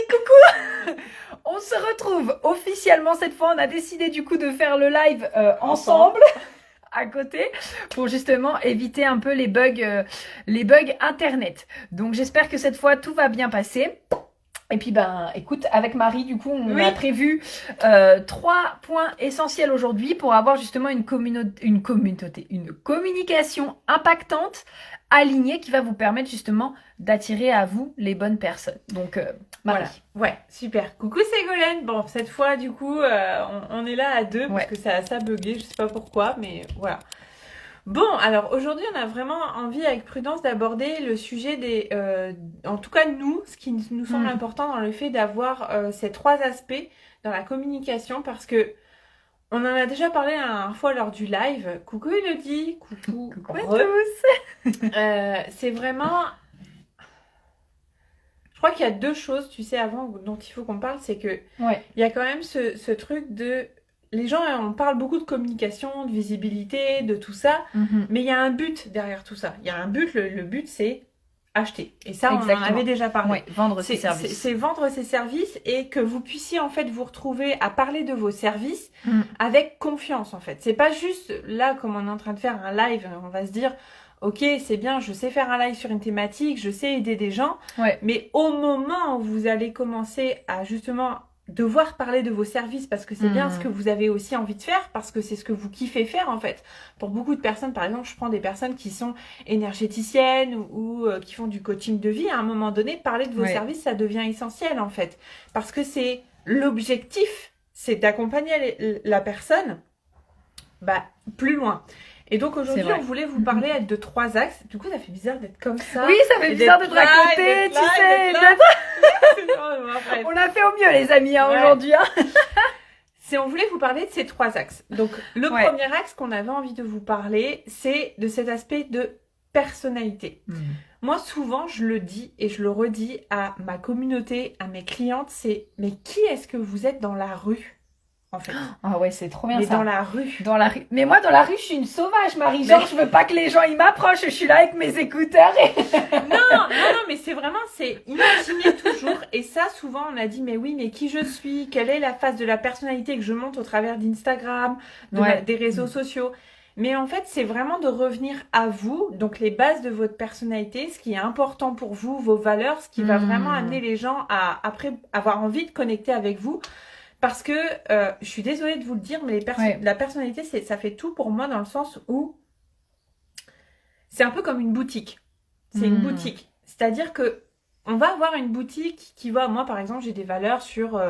Coucou. On se retrouve officiellement cette fois. On a décidé du coup de faire le live ensemble à côté pour justement éviter un peu les bugs internet. Donc j'espère que cette fois tout va bien passer. Et puis écoute, avec Marie du coup on a prévu 3 points essentiels aujourd'hui pour avoir justement une communication impactante, alignée, qui va vous permettre justement d'attirer à vous les bonnes personnes. Donc Marie. Voilà. Ouais, super. Coucou Ségolène. Bon, cette fois du coup on est là à deux parce que ça a bugué, je sais pas pourquoi, mais voilà. Bon, alors aujourd'hui, on a vraiment envie avec prudence d'aborder le sujet des... en tout cas, nous, ce qui nous semble important dans le fait d'avoir ces 3 aspects dans la communication, parce que on en a déjà parlé la dernière fois lors du live. Coucou Elodie, coucou à tous. c'est vraiment... Je crois qu'il y a 2 choses, tu sais, avant dont il faut qu'on parle, c'est que il y a quand même ce truc de... Les gens, on parle beaucoup de communication, de visibilité, de tout ça, mais il y a un but derrière tout ça. Il y a un but, le but c'est acheter. Et ça, on en avait déjà parlé. Ouais, vendre ses services. C'est vendre ses services et que vous puissiez en fait vous retrouver à parler de vos services avec confiance en fait. C'est pas juste là, comme on est en train de faire un live, on va se dire... Ok, c'est bien, je sais faire un live sur une thématique, je sais aider des gens, mais au moment où vous allez commencer à justement devoir parler de vos services, parce que c'est bien ce que vous avez aussi envie de faire, parce que c'est ce que vous kiffez faire en fait. Pour beaucoup de personnes, par exemple, je prends des personnes qui sont énergéticiennes ou qui font du coaching de vie, à un moment donné, parler de vos services, ça devient essentiel en fait. Parce que c'est l'objectif, c'est d'accompagner la personne plus loin. Et donc aujourd'hui, on voulait vous parler de 3 axes. Du coup, ça fait bizarre d'être comme ça. Oui, ça fait bizarre d'être à côté, tu sais. On a fait au mieux, les amis, aujourd'hui. On voulait vous parler de ces 3 axes. Donc, le premier axe qu'on avait envie de vous parler, c'est de cet aspect de personnalité. Moi, souvent, je le dis et je le redis à ma communauté, à mes clientes, c'est « Mais qui est-ce que vous êtes dans la rue ?» En fait. Ah ouais, c'est trop bien mais ça. Dans la rue. Mais moi, dans la rue, je suis une sauvage, Marie. Genre, je veux pas que les gens ils m'approchent. Je suis là avec mes écouteurs. Non, mais c'est vraiment, c'est imaginer toujours. Et ça, souvent, on a dit, mais oui, mais qui je suis? Quelle est la face de la personnalité que je monte au travers d'Instagram, des réseaux sociaux? Mais en fait, c'est vraiment de revenir à vous, donc les bases de votre personnalité, ce qui est important pour vous, vos valeurs, ce qui va vraiment amener les gens à, après, avoir envie de connecter avec vous. Parce que, je suis désolée de vous le dire, mais la personnalité, ça fait tout pour moi dans le sens où c'est un peu comme une boutique. C'est une boutique. C'est-à-dire que on va avoir une boutique qui va... Moi, par exemple, j'ai des valeurs sur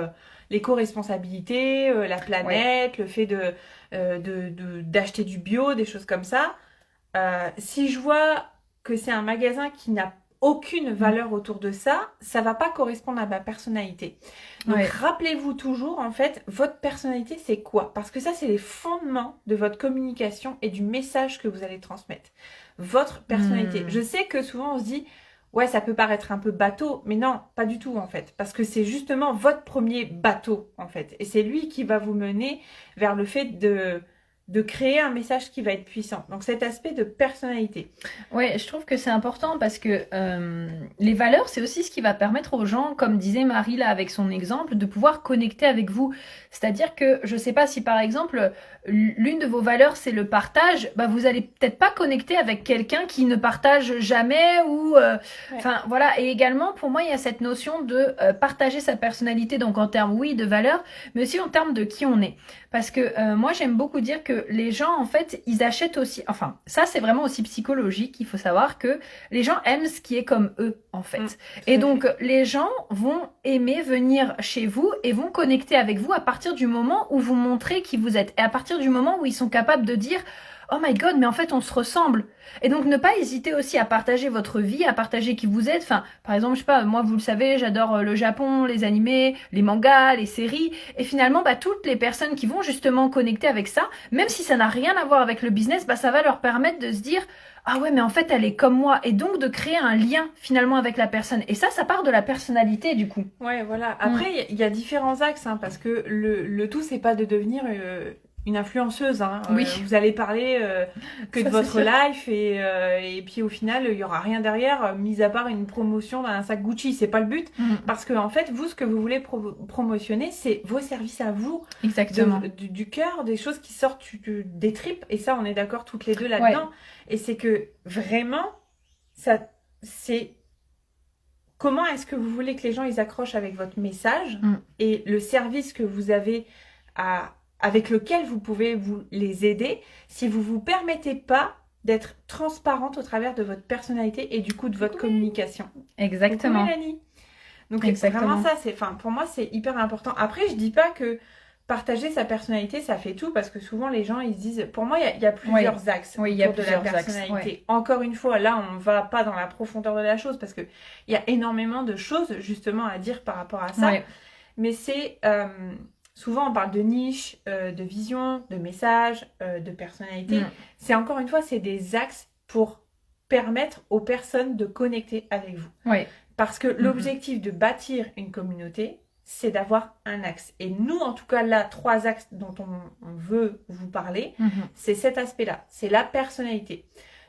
l'éco-responsabilité, la planète, le fait d'acheter du bio, des choses comme ça. Si je vois que c'est un magasin qui n'a aucune valeur autour de ça, ça va pas correspondre à ma personnalité. Donc rappelez-vous toujours, en fait, votre personnalité, c'est quoi? Parce que ça, c'est les fondements de votre communication et du message que vous allez transmettre. Votre personnalité. Je sais que souvent, on se dit, ouais, ça peut paraître un peu bateau, mais non, pas du tout, en fait. Parce que c'est justement votre premier bateau, en fait. Et c'est lui qui va vous mener vers le fait de créer un message qui va être puissant. Donc cet aspect de personnalité. Ouais, je trouve que c'est important parce que les valeurs, c'est aussi ce qui va permettre aux gens, comme disait Marie là avec son exemple, de pouvoir connecter avec vous. C'est-à-dire que je sais pas si par exemple l'une de vos valeurs c'est le partage, vous allez peut-être pas connecter avec quelqu'un qui ne partage jamais ou enfin voilà. Et également pour moi il y a cette notion de partager sa personnalité, donc en termes de valeurs, mais aussi en termes de qui on est. Parce que moi j'aime beaucoup dire que les gens en fait ils achètent aussi, enfin ça c'est vraiment aussi psychologique, il faut savoir que les gens aiment ce qui est comme eux en fait. Et donc les gens vont aimer venir chez vous et vont connecter avec vous à partir du moment où vous montrez qui vous êtes et à partir du moment où ils sont capables de dire oh my god, mais en fait on se ressemble. Et donc ne pas hésiter aussi à partager votre vie, à partager qui vous êtes. Enfin, par exemple, je sais pas, moi vous le savez, j'adore le Japon, les animés, les mangas, les séries. Et finalement, toutes les personnes qui vont justement connecter avec ça, même si ça n'a rien à voir avec le business, ça va leur permettre de se dire ah ouais, mais en fait elle est comme moi. Et donc de créer un lien finalement avec la personne. Et ça part de la personnalité du coup. Ouais, voilà. Après, il y a différents axes, parce que le tout, c'est pas de devenir une influenceuse. Hein. Oui. Vous allez parler que Ça, de c'est votre sûr. life et puis au final, il y aura rien derrière, mis à part une promotion d'un sac Gucci. C'est pas le but. Parce que en fait, vous, ce que vous voulez promotionner, c'est vos services à vous. Exactement. Du cœur, des choses qui sortent des tripes. Et ça, on est d'accord toutes les deux là-dedans. Et c'est que vraiment, ça, c'est comment est-ce que vous voulez que les gens ils accrochent avec votre message et le service que vous avez avec lequel vous pouvez les aider si vous vous permettez pas d'être transparente au travers de votre personnalité et du coup de votre communication. Exactement. Coucou Mélanie. Donc vraiment ça, pour moi c'est hyper important. Après je dis pas que partager sa personnalité, ça fait tout, parce que souvent les gens ils se disent, pour moi il y a plusieurs axes autour de la personnalité. Encore une fois, là on va pas dans la profondeur de la chose parce que il y a énormément de choses justement à dire par rapport à ça. Mais c'est souvent on parle de niche, de vision, de message, de personnalité. C'est encore une fois c'est des axes pour permettre aux personnes de connecter avec vous. Parce que l'objectif de bâtir une communauté, c'est d'avoir un axe. Et nous, en tout cas, là, 3 axes dont on veut vous parler, c'est cet aspect-là, c'est la personnalité.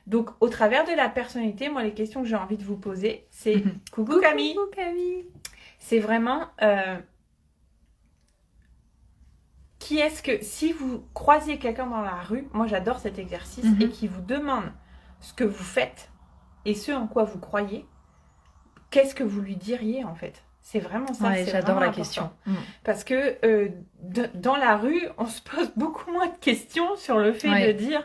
Donc, au travers de la personnalité, moi, les questions que j'ai envie de vous poser, c'est coucou Camille. Coucou Camille. C'est vraiment qui est-ce que, si vous croisiez quelqu'un dans la rue, moi j'adore cet exercice, et qui vous demande ce que vous faites et ce en quoi vous croyez, qu'est-ce que vous lui diriez en fait? C'est vraiment ça. J'adore la question. Parce que dans la rue, on se pose beaucoup moins de questions sur le fait de dire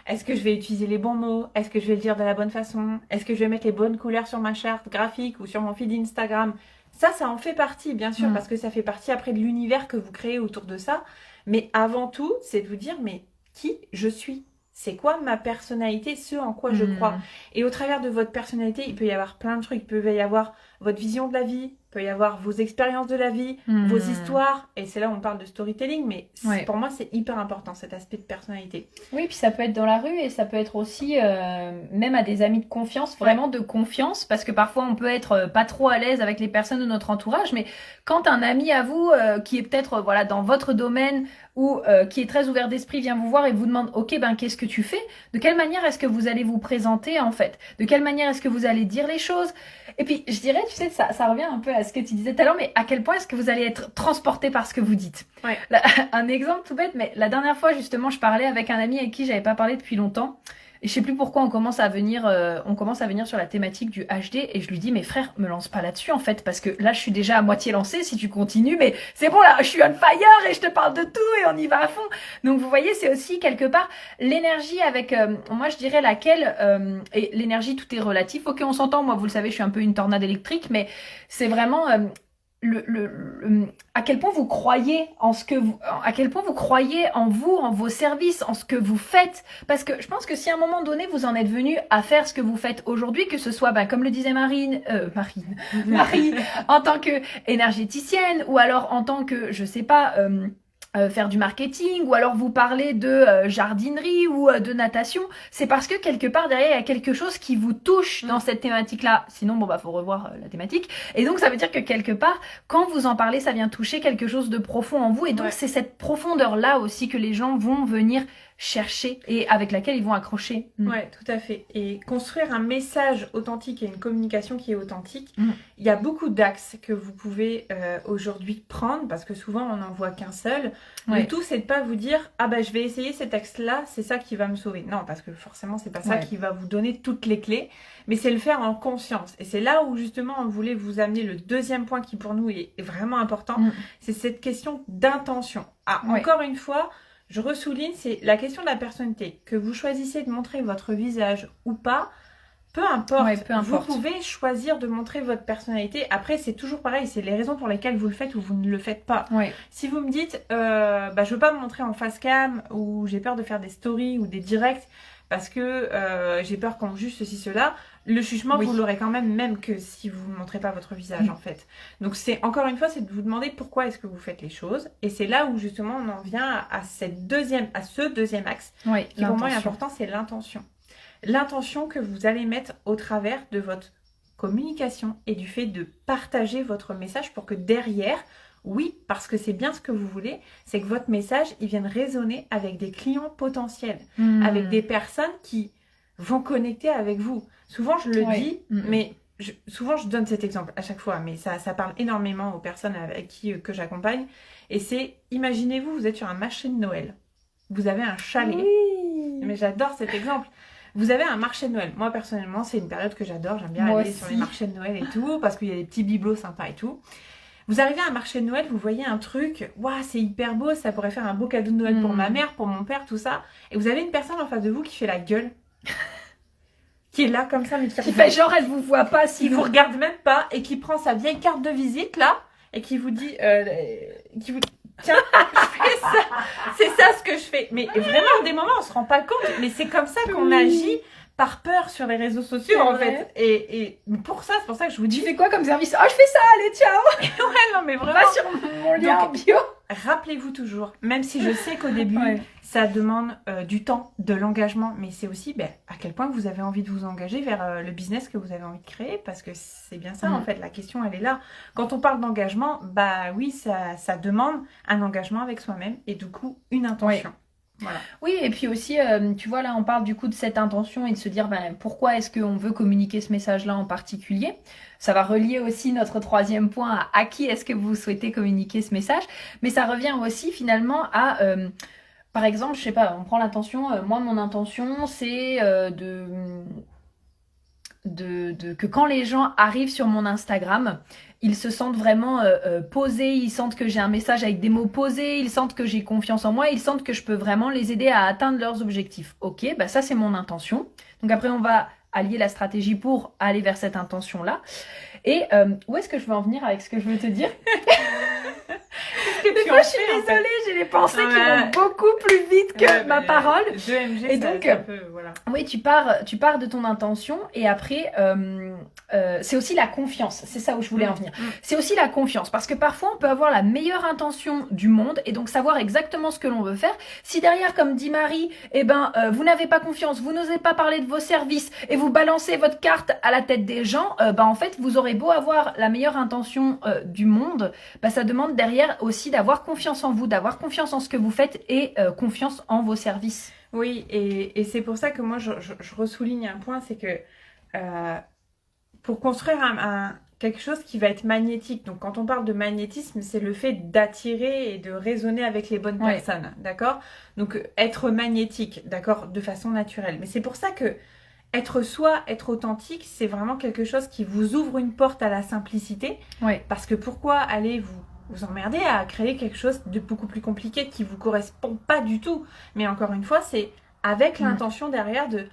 est-ce que je vais utiliser les bons mots? Est-ce que je vais le dire de la bonne façon? Est-ce que je vais mettre les bonnes couleurs sur ma charte graphique ou sur mon feed Instagram? Ça en fait partie, bien sûr, parce que ça fait partie après de l'univers que vous créez autour de ça. Mais avant tout, c'est de vous dire, mais qui je suis? C'est quoi ma personnalité, ce en quoi je crois? Et au travers de votre personnalité, il peut y avoir plein de trucs. Il peut y avoir votre vision de la vie, il peut y avoir vos expériences de la vie, vos histoires. Et c'est là où on parle de storytelling, mais pour moi, c'est hyper important, cet aspect de personnalité. Oui, puis ça peut être dans la rue et ça peut être aussi même à des amis de confiance, vraiment de confiance, parce que parfois on peut être pas trop à l'aise avec les personnes de notre entourage, mais quand un ami à vous qui est peut-être dans votre domaine ou qui est très ouvert d'esprit vient vous voir et vous demande ok qu'est-ce que tu fais, de quelle manière est-ce que vous allez vous présenter en fait, de quelle manière est-ce que vous allez dire les choses, et puis je dirais tu sais ça revient un peu à ce que tu disais tout à l'heure, mais à quel point est-ce que vous allez être transporté par ce que vous dites. Là, un exemple tout bête, mais la dernière fois justement je parlais avec un ami avec qui j'avais pas parlé depuis longtemps. Et je sais plus pourquoi on commence à venir sur la thématique du HD, et je lui dis mais frère, me lance pas là-dessus en fait, parce que là je suis déjà à moitié lancée si tu continues, mais c'est bon là, je suis on fire et je te parle de tout et on y va à fond. Donc vous voyez, c'est aussi quelque part l'énergie avec moi je dirais laquelle et l'énergie tout est relatif. OK, on s'entend, moi vous le savez, je suis un peu une tornade électrique, mais c'est vraiment à quel point vous croyez en ce que vous, à quel point vous croyez en vous, en vos services, en ce que vous faites. Parce que je pense que si à un moment donné vous en êtes venu à faire ce que vous faites aujourd'hui, que ce soit, comme le disait Marie, en tant que énergéticienne, ou alors en tant que, je sais pas, faire du marketing, ou alors vous parler de jardinerie ou de natation, c'est parce que quelque part derrière il y a quelque chose qui vous touche dans cette thématique-là. Sinon faut revoir la thématique. Et donc ça veut dire que quelque part, quand vous en parlez, ça vient toucher quelque chose de profond en vous. Et donc c'est cette profondeur-là aussi que les gens vont venir chercher et avec laquelle ils vont accrocher. Ouais, tout à fait. Et construire un message authentique et une communication qui est authentique, il y a beaucoup d'axes que vous pouvez aujourd'hui prendre, parce que souvent on n'en voit qu'un seul. Le tout, c'est de pas vous dire je vais essayer cet axe-là, c'est ça qui va me sauver. Non, parce que forcément c'est pas ça qui va vous donner toutes les clés, mais c'est le faire en conscience. Et c'est là où justement on voulait vous amener le deuxième point qui pour nous est vraiment important, c'est cette question d'intention. Encore une fois, je ressouligne, c'est la question de la personnalité. Que vous choisissez de montrer votre visage ou pas, peu importe. Vous pouvez choisir de montrer votre personnalité. Après, c'est toujours pareil, c'est les raisons pour lesquelles vous le faites ou vous ne le faites pas. Si vous me dites, je veux pas me montrer en face cam, ou j'ai peur de faire des stories ou des directs, parce que j'ai peur qu'on me juge ceci, cela, le jugement, vous l'aurez quand même que si vous ne montrez pas votre visage, en fait. Donc, c'est encore une fois, c'est de vous demander pourquoi est-ce que vous faites les choses. Et c'est là où, justement, on en vient à ce deuxième axe, qui pour moi est important, c'est l'intention. L'intention que vous allez mettre au travers de votre communication et du fait de partager votre message pour que derrière, Oui, parce que c'est bien ce que vous voulez, c'est que votre message, il vienne résonner avec des clients potentiels, avec des personnes qui vont connecter avec vous. Souvent, je le dis, mais souvent, je donne cet exemple à chaque fois, mais ça parle énormément aux personnes avec qui que j'accompagne. Et c'est, imaginez-vous, vous êtes sur un marché de Noël. Vous avez un chalet. Oui. Mais j'adore cet exemple. Vous avez un marché de Noël. Moi, personnellement, c'est une période que j'adore. J'aime bien aller sur les marchés de Noël et tout, parce qu'il y a des petits bibelots sympas et tout. Vous arrivez à un marché de Noël, vous voyez un truc, waouh, c'est hyper beau, ça pourrait faire un beau cadeau de Noël pour ma mère, pour mon père, tout ça. Et vous avez une personne en face de vous qui fait la gueule. Qui est là comme ça, mais qui fait genre elle vous voit pas, qui vous regarde même pas et qui prend sa vieille carte de visite là et qui vous dit, tiens, je fais ça, c'est ça ce que je fais. Mais vraiment, des moments on se rend pas compte, mais c'est comme ça qu'on agit par peur sur les réseaux sociaux en fait. Et pour ça, c'est pour ça que je vous dis. Tu fais quoi comme service? Oh, je fais ça, allez, ciao. Ouais, non mais vraiment. Va sur mon lien en bio. Rappelez-vous toujours, même si je sais qu'au début, ça demande du temps, de l'engagement, mais c'est aussi à quel point vous avez envie de vous engager vers le business que vous avez envie de créer, parce que c'est bien ça en fait, la question elle est là. Quand on parle d'engagement, oui, ça demande un engagement avec soi-même et du coup une intention. Voilà. Oui, et puis aussi, tu vois, là, on parle du coup de cette intention et de se dire pourquoi est-ce qu'on veut communiquer ce message-là en particulier. Ça va relier aussi notre troisième point à qui est-ce que vous souhaitez communiquer ce message. Mais ça revient aussi finalement à, par exemple, je sais pas, on prend l'intention, moi, mon intention, c'est que quand les gens arrivent sur mon Instagram, ils se sentent vraiment posés, ils sentent que j'ai un message avec des mots posés, ils sentent que j'ai confiance en moi, ils sentent que je peux vraiment les aider à atteindre leurs objectifs. Ok, ça c'est mon intention. Donc après on va allier la stratégie pour aller vers cette intention-là. Et où est-ce que je veux en venir avec ce que je veux te dire? Des fois, je suis désolée, j'ai les pensées qui vont beaucoup plus vite que ma parole. Et donc, voilà. Oui, tu pars de ton intention et après, c'est aussi la confiance. C'est ça où je voulais en venir. C'est aussi la confiance parce que parfois, on peut avoir la meilleure intention du monde et donc savoir exactement ce que l'on veut faire. Si derrière, comme dit Marie, vous n'avez pas confiance, vous n'osez pas parler de vos services et vous balancez votre carte à la tête des gens, en fait, vous aurez beau avoir la meilleure intention du monde, ça demande derrière aussi d'avoir confiance en vous, d'avoir confiance en ce que vous faites et confiance en vos services. Oui, et c'est pour ça que moi, je ressouligne un point, c'est que pour construire quelque chose qui va être magnétique, donc quand on parle de magnétisme, c'est le fait d'attirer et de résonner avec les bonnes personnes, d'accord? Donc être magnétique, d'accord, de façon naturelle. Mais c'est pour ça que être soi, être authentique, c'est vraiment quelque chose qui vous ouvre une porte à la simplicité. Parce que pourquoi allez vous emmerder à créer quelque chose de beaucoup plus compliqué qui vous correspond pas du tout. Mais encore une fois, c'est avec l'intention derrière de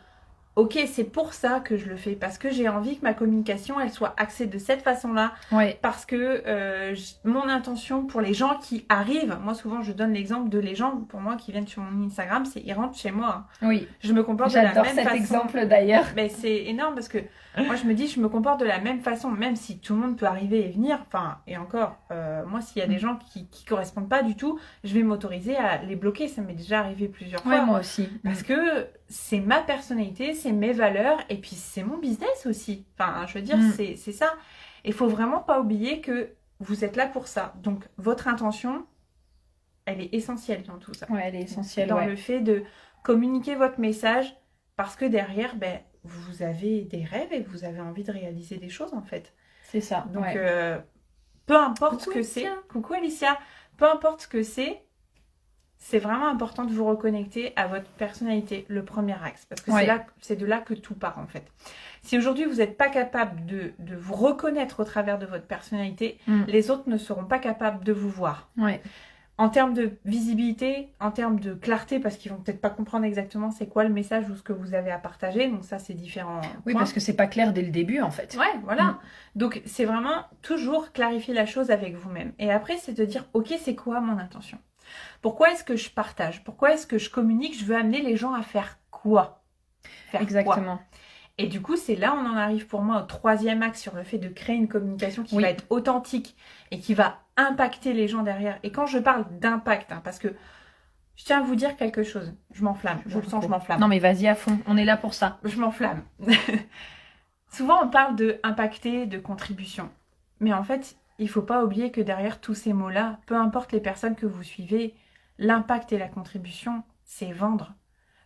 ok, c'est pour ça que je le fais, parce que j'ai envie que ma communication, elle soit axée de cette façon-là, parce que mon intention pour les gens qui arrivent, moi souvent je donne l'exemple de les gens, pour moi, qui viennent sur mon Instagram, c'est ils rentrent chez moi. Oui. Je me comporte de la même façon. J'adore cet exemple d'ailleurs. Mais c'est énorme parce que moi je me dis, je me comporte de la même façon, même si tout le monde peut arriver et venir, enfin, et encore, moi s'il y a des gens qui correspondent pas du tout, je vais m'autoriser à les bloquer, ça m'est déjà arrivé plusieurs fois. Moi aussi. Parce que c'est ma personnalité, c'est mes valeurs et puis c'est mon business aussi. Enfin, je veux dire, c'est ça. Il faut vraiment pas oublier que vous êtes là pour ça. Donc, votre intention, elle est essentielle dans tout ça. Ouais, elle est essentielle. Dans le fait de communiquer votre message parce que derrière, vous avez des rêves et vous avez envie de réaliser des choses en fait. C'est ça. Donc, peu importe ce que c'est. Coucou Alicia. Peu importe ce que c'est vraiment important de vous reconnecter à votre personnalité, le premier axe. Parce que c'est de là que tout part, en fait. Si aujourd'hui, vous n'êtes pas capable de vous reconnaître au travers de votre personnalité, les autres ne seront pas capables de vous voir. En termes de visibilité, en termes de clarté, parce qu'ils vont peut-être pas comprendre exactement c'est quoi le message ou ce que vous avez à partager. Donc ça, c'est différent. Oui, parce que c'est pas clair dès le début, en fait. Ouais, voilà. Donc, c'est vraiment toujours clarifier la chose avec vous-même. Et après, c'est de dire, ok, c'est quoi mon intention ? Pourquoi est-ce que je partage? Pourquoi est-ce que je communique? Je veux amener les gens à faire quoi? Exactement. Et du coup, c'est là on en arrive pour moi au troisième axe sur le fait de créer une communication qui va être authentique et qui va impacter les gens derrière. Et quand je parle d'impact, parce que je tiens à vous dire quelque chose. Je m'enflamme. Je le sens, je m'enflamme. Non mais vas-y à fond. On est là pour ça. Je m'enflamme. Souvent, on parle de impacter, de contribution. Mais en fait, il faut pas oublier que derrière tous ces mots-là, peu importe les personnes que vous suivez, l'impact et la contribution, c'est vendre.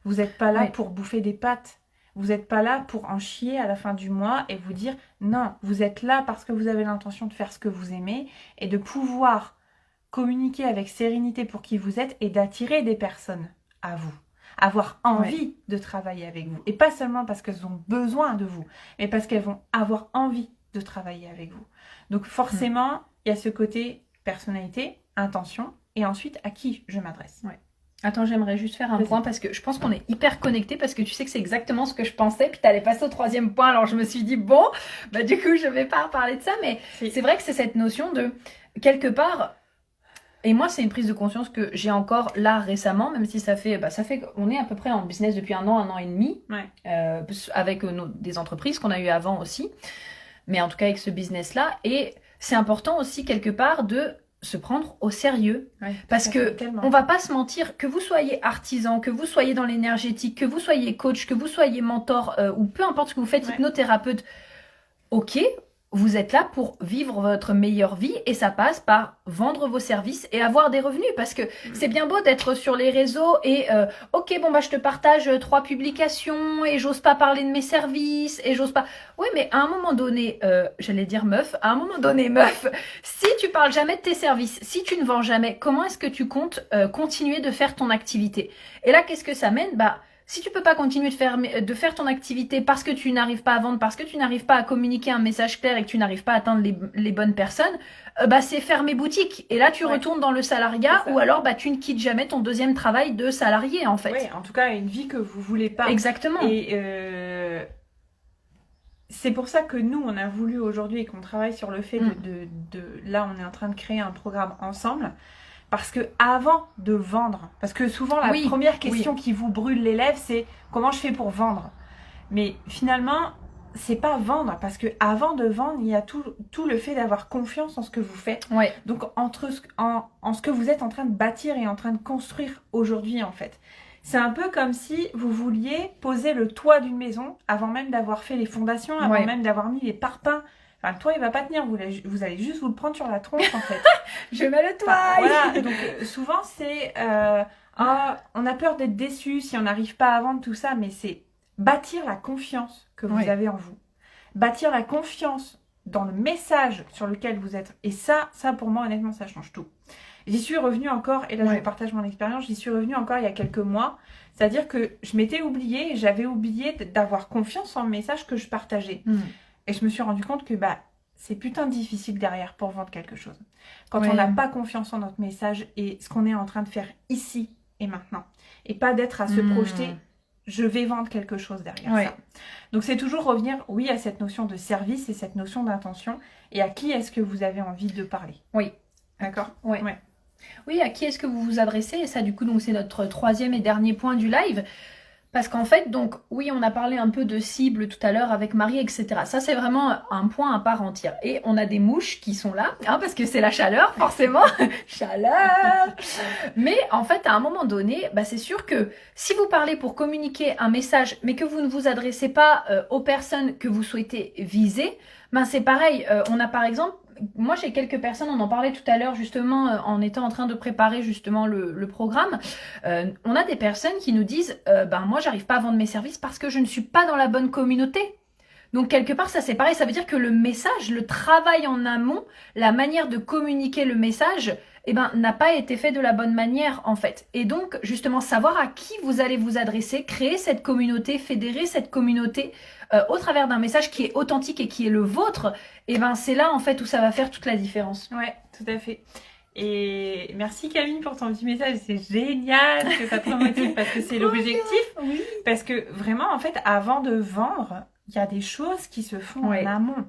Vous n'êtes pas là pour bouffer des pâtes. Vous n'êtes pas là pour en chier à la fin du mois et vous dire non. Vous êtes là parce que vous avez l'intention de faire ce que vous aimez et de pouvoir communiquer avec sérénité pour qui vous êtes et d'attirer des personnes à vous. Avoir envie de travailler avec vous. Et pas seulement parce qu'elles ont besoin de vous, mais parce qu'elles vont avoir envie de travailler avec vous. Donc forcément, il y a ce côté personnalité, intention, et ensuite à qui je m'adresse. Attends, j'aimerais juste faire un point parce que je pense qu'on est hyper connectés parce que tu sais que c'est exactement ce que je pensais. Puis t'allais passer au 3e point, alors je me suis dit bon, bah du coup je vais pas parler de ça, mais c'est vrai que c'est cette notion de quelque part. Et moi, c'est une prise de conscience que j'ai encore là récemment, même si ça fait, on est à peu près en business depuis 1 an et demi, avec des entreprises qu'on a eues avant aussi, mais en tout cas avec ce business-là. Et c'est important aussi quelque part de se prendre au sérieux, parce que on va pas se mentir, que vous soyez artisan, que vous soyez dans l'énergétique, que vous soyez coach, que vous soyez mentor, ou peu importe ce que vous faites, hypnothérapeute, ok. Vous êtes là pour vivre votre meilleure vie et ça passe par vendre vos services et avoir des revenus parce que c'est bien beau d'être sur les réseaux et ok bon bah je te partage 3 publications et j'ose pas parler de mes services et j'ose pas. Oui mais à un moment donné, j'allais dire meuf, si tu parles jamais de tes services, si tu ne vends jamais, comment est-ce que tu comptes continuer de faire ton activité? Et là qu'est-ce que ça mène? Si tu peux pas continuer de faire ton activité parce que tu n'arrives pas à vendre, parce que tu n'arrives pas à communiquer un message clair et que tu n'arrives pas à atteindre les bonnes personnes, c'est fermer boutique. Et là, tu retournes dans le salariat ou alors tu ne quittes jamais ton 2e travail de salarié en fait. Oui, en tout cas, une vie que vous voulez pas. Exactement. Et c'est pour ça que nous, on a voulu aujourd'hui et qu'on travaille sur le fait là, on est en train de créer un programme ensemble. Parce que avant de vendre, parce que souvent la première question qui vous brûle les lèvres, c'est comment je fais pour vendre. Mais finalement, c'est pas vendre, parce que avant de vendre, il y a tout le fait d'avoir confiance en ce que vous faites. Donc en ce que vous êtes en train de bâtir et en train de construire aujourd'hui en fait. C'est un peu comme si vous vouliez poser le toit d'une maison avant même d'avoir fait les fondations, avant même d'avoir mis les parpaings. Enfin, le toit, il va pas tenir, vous allez juste vous le prendre sur la tronche, en fait. Je mets le toit. Voilà, donc souvent, c'est... on a peur d'être déçu si on n'arrive pas à vendre tout ça, mais c'est bâtir la confiance que vous avez en vous. Bâtir la confiance dans le message sur lequel vous êtes. Et ça pour moi, honnêtement, ça change tout. J'y suis revenue encore, et là, je partage mon expérience, j'y suis revenue encore il y a quelques mois. C'est-à-dire que je m'étais oubliée, j'avais oublié d'avoir confiance en le message que je partageais. Et je me suis rendu compte que c'est putain difficile derrière pour vendre quelque chose. Quand on n'a pas confiance en notre message et ce qu'on est en train de faire ici et maintenant. Et pas d'être à se projeter, je vais vendre quelque chose derrière ça. Donc c'est toujours revenir, à cette notion de service et cette notion d'intention. Et à qui est-ce que vous avez envie de parler? D'accord. Oui, à qui est-ce que vous vous adressez? Et ça, du coup, donc c'est notre 3e et dernier point du live. Parce qu'en fait, donc, on a parlé un peu de cible tout à l'heure avec Marie, etc. Ça, c'est vraiment un point à part entière. Et on a des mouches qui sont là, parce que c'est la chaleur, forcément. Chaleur. Mais en fait, à un moment donné, c'est sûr que si vous parlez pour communiquer un message, mais que vous ne vous adressez pas aux personnes que vous souhaitez viser, c'est pareil. On a par exemple... Moi, j'ai quelques personnes, on en parlait tout à l'heure justement en étant en train de préparer justement le programme. On a des personnes qui nous disent moi, j'arrive pas à vendre mes services parce que je ne suis pas dans la bonne communauté. Donc, quelque part, ça c'est pareil. Ça veut dire que le message, le travail en amont, la manière de communiquer le message, n'a pas été fait de la bonne manière en fait. Et donc, justement, savoir à qui vous allez vous adresser, créer cette communauté, fédérer cette communauté au travers d'un message qui est authentique et qui est le vôtre, c'est là en fait où ça va faire toute la différence. Ouais, tout à fait. Et merci Camille pour ton petit message, c'est génial que ça te motive parce que c'est l'objectif. Parce que vraiment en fait avant de vendre, il y a des choses qui se font en amont.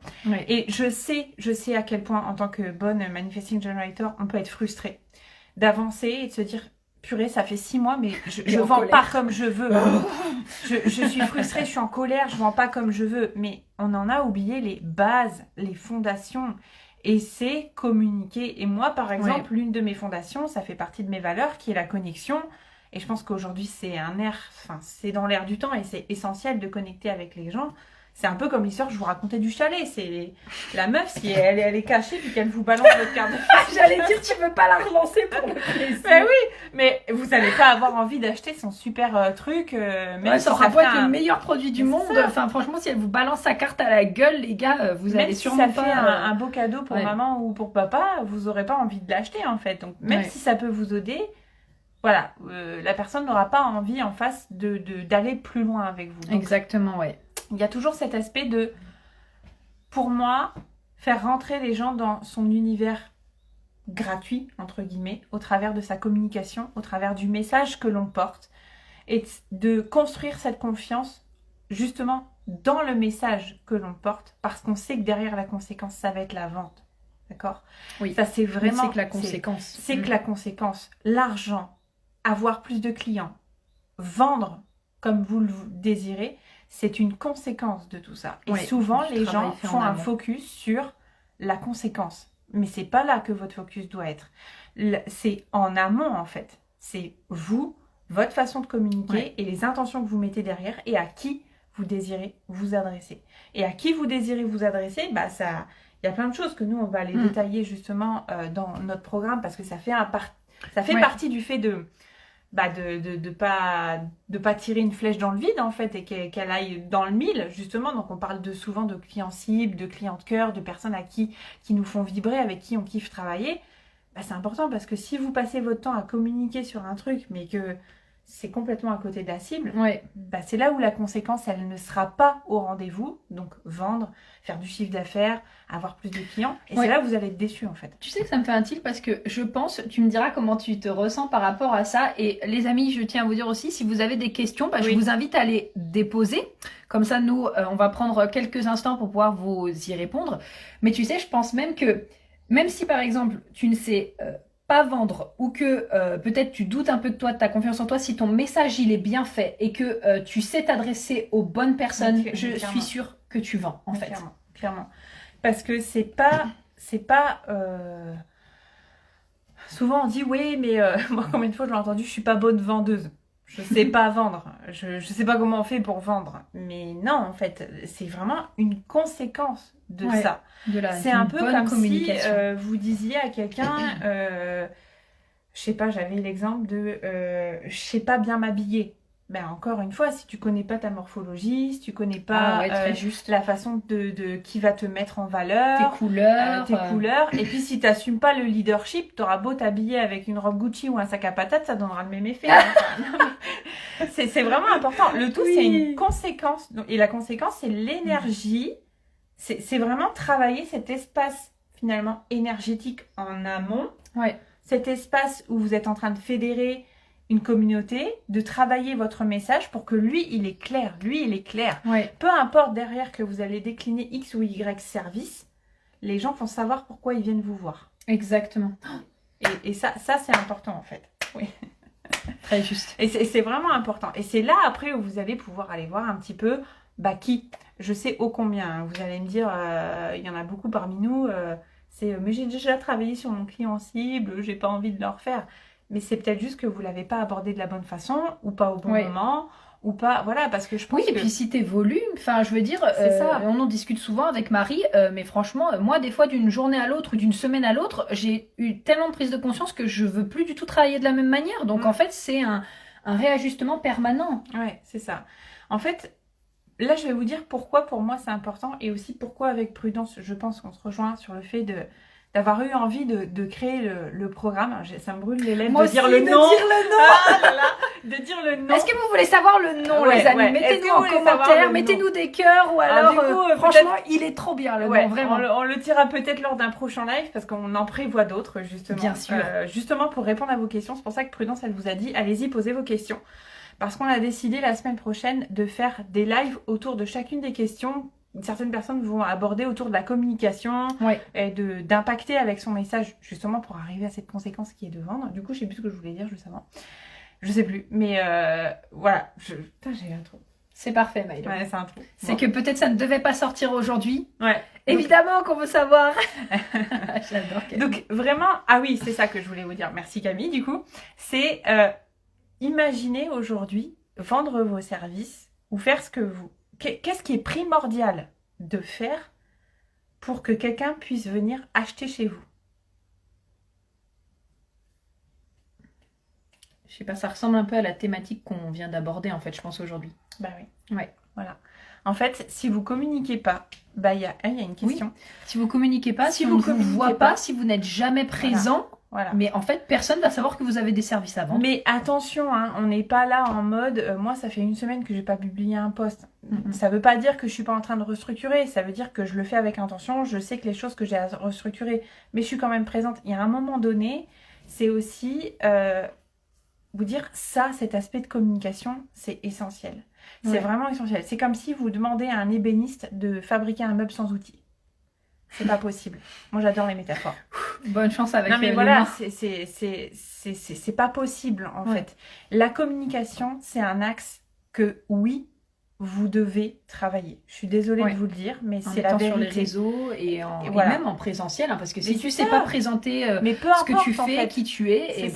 Et je sais à quel point en tant que bonne manifesting generator, on peut être frustré d'avancer et de se dire purée, ça fait 6 mois, mais je vends pas comme je veux. Je suis frustrée, je suis en colère, je vends pas comme je veux. Mais on en a oublié les bases, les fondations. Et c'est communiquer. Et moi, par exemple, l'une de mes fondations, ça fait partie de mes valeurs, qui est la connexion. Et je pense qu'aujourd'hui, c'est c'est dans l'air du temps et c'est essentiel de connecter avec les gens. C'est un peu comme l'histoire que je vous racontais du chalet. C'est la meuf, si elle est cachée puis qu'elle vous balance votre carte de visite. J'allais dire, tu veux pas la relancer pour le plaisir. Mais oui, mais vous n'allez pas avoir envie d'acheter son super truc. Même ça aura beau être le meilleur produit du monde. Enfin, franchement, si elle vous balance sa carte à la gueule, les gars, vous allez sûrement pas... Même si ça fait un beau cadeau pour maman ou pour papa, vous n'aurez pas envie de l'acheter, en fait. Donc, même si ça peut vous aider, voilà, la personne n'aura pas envie en face d'aller plus loin avec vous. Donc, exactement, ouais. Il y a toujours cet aspect de, pour moi, faire rentrer les gens dans son univers gratuit, entre guillemets, au travers de sa communication, au travers du message que l'on porte, et de construire cette confiance, justement, dans le message que l'on porte, parce qu'on sait que derrière la conséquence, ça va être la vente. D'accord ? Oui. Ça, c'est vraiment... C'est que la conséquence. C'est que la conséquence. L'argent, avoir plus de clients, vendre comme vous le désirez, c'est une conséquence de tout ça. Et souvent, les gens font un focus sur la conséquence. Mais c'est pas là que votre focus doit être. C'est en amont, en fait. C'est vous, votre façon de communiquer et les intentions que vous mettez derrière et à qui vous désirez vous adresser. Et à qui vous désirez vous adresser, bah ça, il y a plein de choses que nous, on va aller détailler justement dans notre programme parce que ça fait partie du fait de pas tirer une flèche dans le vide en fait et qu'elle aille dans le mille justement. Donc on parle souvent de clients cibles, de clients de cœur, de personnes qui nous font vibrer, avec qui on kiffe travailler. Bah, c'est important parce que si vous passez votre temps à communiquer sur un truc mais que c'est complètement à côté de la cible, bah, c'est là où la conséquence, elle ne sera pas au rendez-vous. Donc, vendre, faire du chiffre d'affaires, avoir plus de clients. Et c'est là où vous allez être déçus, en fait. Tu sais que ça me fait un tilt parce que je pense, tu me diras comment tu te ressens par rapport à ça. Et les amis, je tiens à vous dire aussi, si vous avez des questions, bah, je vous invite à les déposer. Comme ça, nous, on va prendre quelques instants pour pouvoir vous y répondre. Mais tu sais, je pense même que, même si par exemple, tu ne sais pas vendre ou que peut-être tu doutes un peu de toi, de ta confiance en toi, si ton message il est bien fait et que tu sais t'adresser aux bonnes personnes, je suis sûre que tu vends en fait. Clairement. Parce que c'est pas souvent on dit oui mais moi combien de fois je l'ai entendu, je suis pas bonne vendeuse. Je sais pas vendre, je sais pas comment on fait pour vendre. Mais non, en fait, c'est vraiment une conséquence de ça. C'est un peu comme si vous disiez à quelqu'un, je sais pas, j'avais l'exemple de je sais pas bien m'habiller. Ben encore une fois, si tu connais pas ta morphologie, si tu connais pas la façon de qui va te mettre en valeur, tes couleurs, et puis si t'assumes pas le leadership, t'auras beau t'habiller avec une robe Gucci ou un sac à patates, ça donnera le même effet. C'est vraiment important. Le tout, c'est une conséquence, et la conséquence, c'est l'énergie. C'est vraiment travailler cet espace finalement énergétique en amont. Cet espace où vous êtes en train de fédérer une communauté, de travailler votre message pour que lui, il est clair. Peu importe derrière que vous allez décliner X ou Y service, les gens vont savoir pourquoi ils viennent vous voir. Exactement. Et ça c'est important en fait. Oui. Très juste. Et c'est vraiment important. Et c'est là après où vous allez pouvoir aller voir un petit peu qui. Je sais ô combien. Hein. Vous allez me dire, il y en a beaucoup parmi nous. Mais j'ai déjà travaillé sur mon client cible, j'ai pas envie de le refaire. Mais c'est peut-être juste que vous l'avez pas abordé de la bonne façon ou pas au bon moment ou pas, voilà, parce que je pense et puis si t'es volume, enfin je veux dire, on en discute souvent avec Marie, mais franchement, moi des fois d'une journée à l'autre ou d'une semaine à l'autre, j'ai eu tellement de prise de conscience que je veux plus du tout travailler de la même manière, donc en fait c'est un réajustement permanent. Ouais, c'est ça. En fait, là je vais vous dire pourquoi pour moi c'est important et aussi pourquoi avec Prudence, je pense qu'on se rejoint sur le fait d'avoir eu envie de créer le programme. Ça me brûle les lèvres de dire le nom. De dire le nom. Est-ce que vous voulez savoir le nom, les amis? Mettez-nous en commentaire, mettez-nous des cœurs ou alors, franchement, il est trop bien le nom, vraiment. On le tirera peut-être lors d'un prochain live parce qu'on en prévoit d'autres, justement. Bien sûr. Justement pour répondre à vos questions. C'est pour ça que Prudence, elle vous a dit, allez-y, posez vos questions. Parce qu'on a décidé la semaine prochaine de faire des lives autour de chacune des questions. Certaines personnes vont aborder autour de la communication et d'impacter avec son message justement pour arriver à cette conséquence qui est de vendre. Du coup, je sais plus ce que je voulais dire juste avant. Je sais plus, mais voilà. Putain, j'ai un trou. C'est parfait, Maïlo. Ouais, c'est un trou. C'est que peut-être ça ne devait pas sortir aujourd'hui. Ouais. Évidemment qu'on veut savoir. J'adore Camille. Donc vraiment, ah oui, c'est ça que je voulais vous dire. Merci Camille, du coup. C'est imaginez aujourd'hui vendre vos services ou faire ce que qu'est-ce qui est primordial de faire pour que quelqu'un puisse venir acheter chez vous? Je sais pas, ça ressemble un peu à la thématique qu'on vient d'aborder en fait, je pense aujourd'hui. Bah oui. Ouais. Voilà. En fait, si vous communiquez pas, bah il y a une question. Oui. Si vous communiquez pas, si on vous ne vous communiquez voit pas, si vous n'êtes jamais présent, Voilà. mais en fait, personne va savoir que vous avez des services à vendre. Mais attention, hein, on n'est pas là en mode moi ça fait 1 semaine que j'ai pas publié un post. Ça veut pas dire que je suis pas en train de restructurer, ça veut dire que je le fais avec intention, je sais que les choses que j'ai à restructurer, mais je suis quand même présente. Il y a un moment donné, c'est aussi vous dire ça, cet aspect de communication, c'est essentiel. C'est vraiment essentiel. C'est comme si vous demandez à un ébéniste de fabriquer un meuble sans outils. C'est pas possible. Moi, j'adore les métaphores. Bonne chance avec non, mais les voilà, mains. c'est pas possible, en fait. La communication, c'est un axe que, oui, vous devez travailler. Je suis désolée de vous le dire, mais c'est la vérité. Sur les réseaux et même en présentiel, hein, parce que si tu sais pas présenter ce que tu fais, qui tu es, et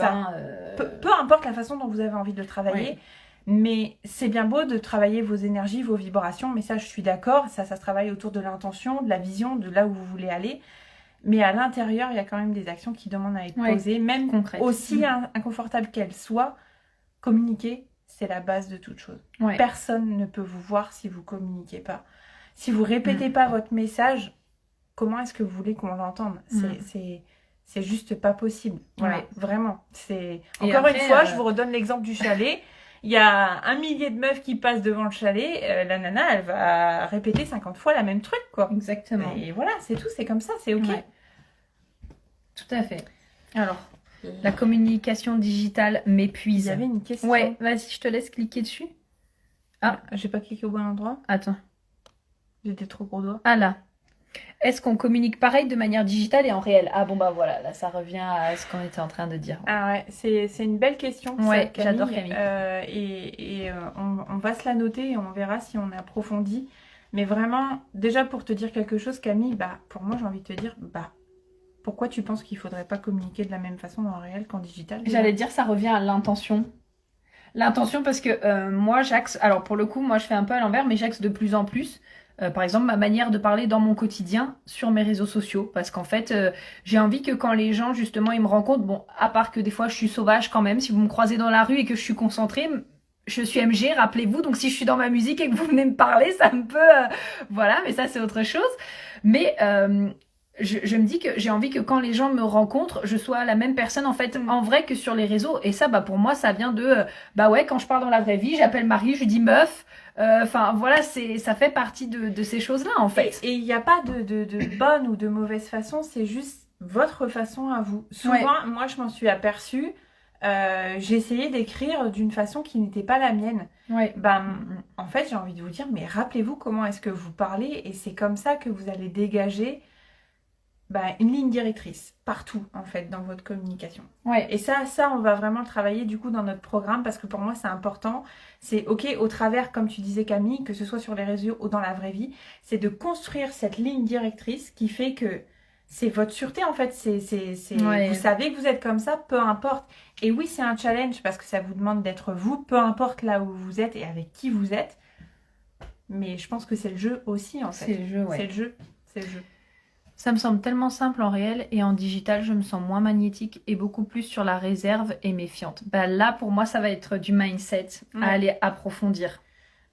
peu importe la façon dont vous avez envie de travailler. Mais c'est bien beau de travailler vos énergies, vos vibrations, mais ça je suis d'accord, ça se travaille autour de l'intention, de la vision, de là où vous voulez aller. Mais à l'intérieur, il y a quand même des actions qui demandent à être posées, même concrètes. Aussi inconfortables qu'elles soient. Communiquer, c'est la base de toute chose. Personne ne peut vous voir si vous communiquez pas. Si vous répétez pas votre message, comment est-ce que vous voulez qu'on l'entende? C'est juste pas possible. Voilà, vraiment. Encore une fois, je vous redonne l'exemple du chalet. Il y a 1 millier de meufs qui passent devant le chalet. La nana, elle va répéter 50 fois la même truc, quoi. Exactement. Et voilà, c'est tout. C'est comme ça, c'est OK. Tout à fait. Alors, la communication digitale m'épuise. Il y avait une question. Ouais, vas-y, je te laisse cliquer dessus. Ah, j'ai pas cliqué au bon endroit. Attends. J'étais trop gros doigt. Ah là. Est-ce qu'on communique pareil de manière digitale et en réel? Ah bon, bah voilà, là ça revient à ce qu'on était en train de dire. Ah ouais, c'est une belle question. Ouais, j'adore Camille. On va se la noter et on verra si on approfondit. Mais vraiment, déjà pour te dire quelque chose, Camille, bah pour moi j'ai envie de te dire, bah pourquoi tu penses qu'il faudrait pas communiquer de la même façon en réel qu'en digital? J'allais dire, ça revient à l'intention. L'intention parce que moi j'axe, alors pour le coup, moi je fais un peu à l'envers, mais j'axe de plus en plus. Par exemple, ma manière de parler dans mon quotidien sur mes réseaux sociaux. Parce qu'en fait, j'ai envie que quand les gens, justement, ils me rencontrent, bon, à part que des fois, je suis sauvage quand même. Si vous me croisez dans la rue et que je suis concentrée, je suis MG, rappelez-vous. Donc, si je suis dans ma musique et que vous venez me parler, ça me peut... voilà, mais ça, c'est autre chose. Mais... Je me dis que j'ai envie que quand les gens me rencontrent, je sois la même personne en fait en vrai que sur les réseaux. Et ça, bah pour moi, ça vient de bah ouais, quand je parle dans la vraie vie, j'appelle Marie, je lui dis meuf. Enfin voilà, ça fait partie de ces choses-là en fait. Et il n'y a pas de bonne ou de mauvaise façon, c'est juste votre façon à vous. Souvent, moi je m'en suis aperçue. J'ai essayé d'écrire d'une façon qui n'était pas la mienne. En fait, j'ai envie de vous dire, mais rappelez-vous comment est-ce que vous parlez et c'est comme ça que vous allez dégager une ligne directrice partout en fait dans votre communication. Et ça on va vraiment le travailler du coup dans notre programme parce que pour moi c'est important. C'est ok au travers, comme tu disais Camille, que ce soit sur les réseaux ou dans la vraie vie, c'est de construire cette ligne directrice qui fait que c'est votre sûreté en fait. Vous savez que vous êtes comme ça, peu importe. Et oui, c'est un challenge parce que ça vous demande d'être vous, peu importe là où vous êtes et avec qui vous êtes. Mais je pense que c'est le jeu aussi en fait. C'est le jeu, ouais. C'est le jeu. Ça me semble tellement simple en réel et en digital, je me sens moins magnétique et beaucoup plus sur la réserve et méfiante. Bah là, pour moi, ça va être du mindset à aller approfondir.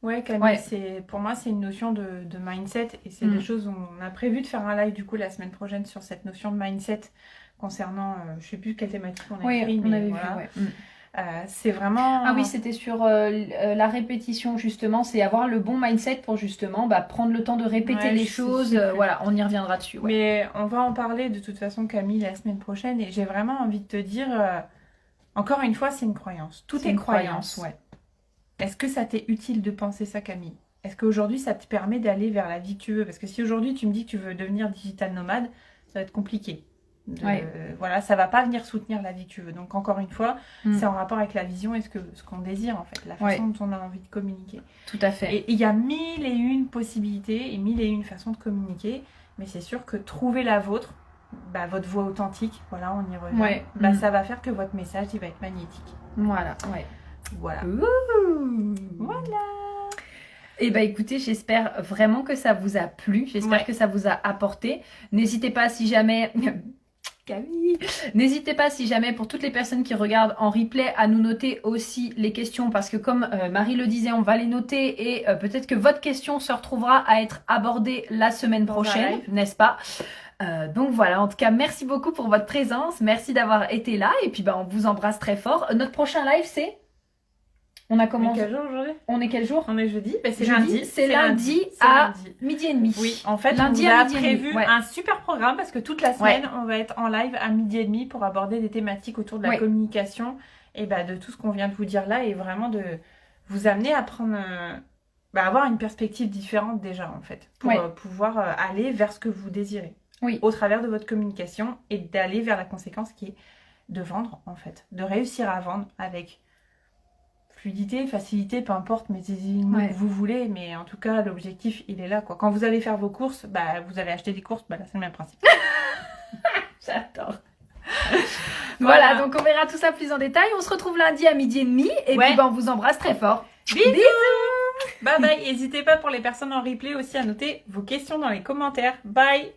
Ouais, Camille, pour moi, c'est une notion de mindset et c'est des choses où on a prévu de faire un live du coup la semaine prochaine sur cette notion de mindset concernant, je sais plus quelle thématique on a écrit, mais voilà. C'est vraiment... Ah oui, c'était sur la répétition justement, c'est avoir le bon mindset pour justement prendre le temps de répéter les choses, voilà, on y reviendra dessus. Mais on va en parler de toute façon Camille la semaine prochaine et j'ai vraiment envie de te dire, encore une fois c'est une croyance, tout est croyance. Est-ce que ça t'est utile de penser ça Camille? Est-ce qu'aujourd'hui ça te permet d'aller vers la vie que tu veux? Parce que si aujourd'hui tu me dis que tu veux devenir digital nomade, ça va être compliqué. Voilà, ça va pas venir soutenir la vie que tu veux. Donc encore une fois, c'est en rapport avec la vision et ce qu'on désire en fait, la façon dont on a envie de communiquer. Tout à fait. Et il y a 1001 possibilités et 1001 façons de communiquer, mais c'est sûr que trouver la vôtre, votre voix authentique, voilà, on y revient. Ça va faire que votre message il va être magnétique. Voilà. Voilà. Ouh. Voilà. Et bah écoutez, j'espère vraiment que ça vous a plu. J'espère que ça vous a apporté. N'hésitez pas si jamais... Camille. N'hésitez pas si jamais pour toutes les personnes qui regardent en replay à nous noter aussi les questions parce que comme Marie le disait, on va les noter et peut-être que votre question se retrouvera à être abordée la semaine prochaine, n'est-ce pas? Donc voilà, en tout cas merci beaucoup pour votre présence, merci d'avoir été là et puis on vous embrasse très fort. Notre prochain live c'est... On a commencé. Quel jour aujourd'hui? On est quel jour? On est jeudi. C'est lundi. C'est lundi à midi et demi. Oui, en fait, lundi on a prévu un super programme parce que toute la semaine, on va être en live à midi et demi pour aborder des thématiques autour de la communication et de tout ce qu'on vient de vous dire là et vraiment de vous amener à prendre, avoir une perspective différente déjà en fait pour pouvoir aller vers ce que vous désirez au travers de votre communication et d'aller vers la conséquence qui est de vendre en fait, de réussir à vendre avec fluidité, facilité, peu importe, mais c'est les mots que vous voulez, mais en tout cas, l'objectif, il est là, quoi. Quand vous allez faire vos courses, vous allez acheter des courses, là, c'est le même principe. J'adore. Voilà, donc on verra tout ça plus en détail. On se retrouve lundi à midi et demi, et puis on vous embrasse très fort. Bisous. Bye bye. N'hésitez pas pour les personnes en replay aussi à noter vos questions dans les commentaires. Bye.